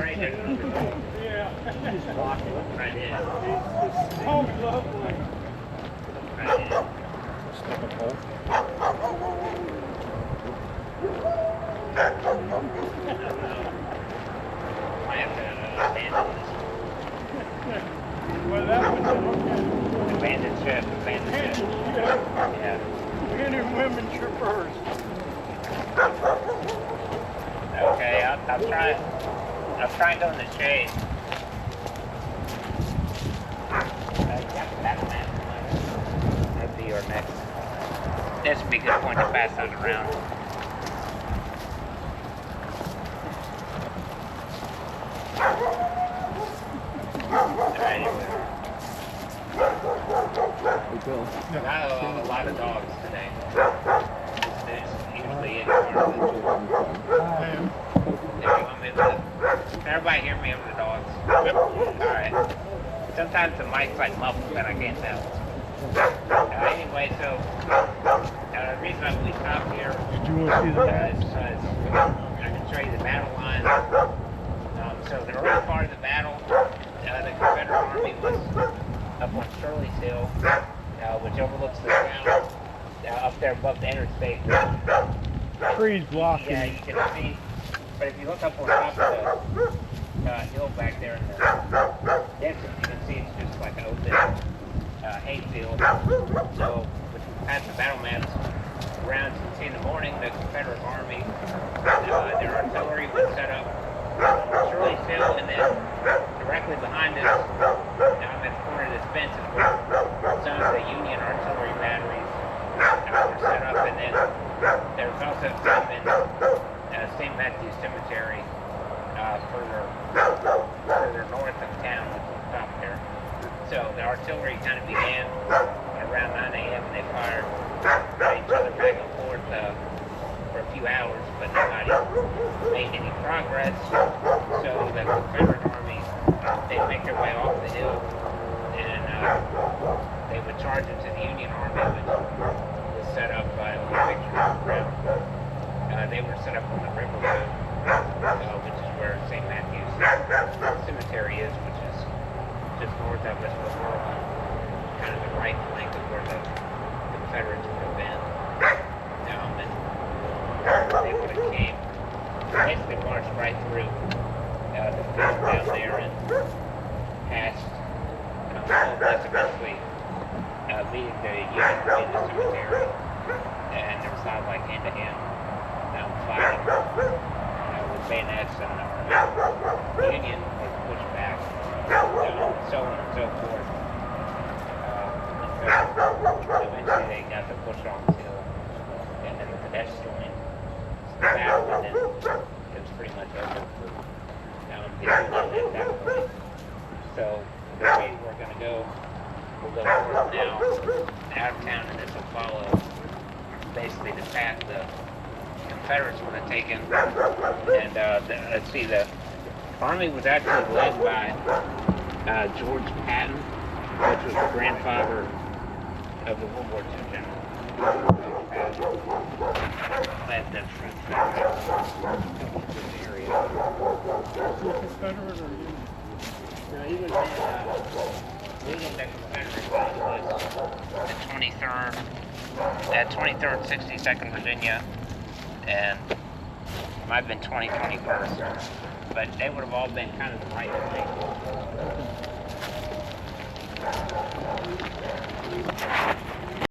right there. Yeah. Just walk it right in. It's so lovely. Right in. Stuck a pole. I have to abandon Well, that was this. Abandon ship. Yeah. men and women traverse. Okay, I'll try and go in the shade. That'd be your next. This would be a good point to pass those around. Alright, here we go. Not a lot of dogs today. There's usually in front of the Can everybody hear me over the dogs? Alright. Sometimes the mic's like muffled and I can't tell. Anyway, so the reason we stopped here Did you want to see the is because I can show you the battle line. So the early part of the battle, the Confederate Army was up on Shirley's Hill, which overlooks the town, up there above the interstate. trees blocking? Yeah, you can see. But if you look up on top of the hill back there in the distance, you can see it's just like an open hayfield. So, when you pass the battle maps around, you can see in the morning the Confederate Army, their artillery was set up on Shirley's Hill, and then directly behind us, at the corner of this fence, is where some of the Union artillery batteries were set up, and then there was also some in St. Matthew's Cemetery further north of town, which is top there. So the artillery kind of began around 9 a.m. and they fired at each other back and forth for a few hours, but nobody made any progress. So the Confederate Army, they'd make their way off the hill and they would charge into the Union Army, which was set up by a picture of the ground. They were set up on the river road, which is where St. Matthew's Cemetery is, which is just north of us, but we're on kind of the right flank of where the Confederates would have been. And they would have came, basically marched right through the field down there and past Schultz, eventually leading the Union in the cemetery. And there was a lot of like hand-to-hand fighting with bayonets, and the Union was pushed back, so on and so forth. Eventually they got the push on the hill, and then the cadets joined the battle, and then it was pretty much over for the Union at that point. So the way we're going to go, we'll go north now, out of town, and this will follow basically the path the Confederates would have taken. And let's see, the Army was actually led by George Patton, which was the grandfather of the World War II general. Led the area. Confederate or Union? No, he was leading the Confederate was the 23rd, 62nd Virginia, and it might have been 21st, but they would have all been kind of the right flank.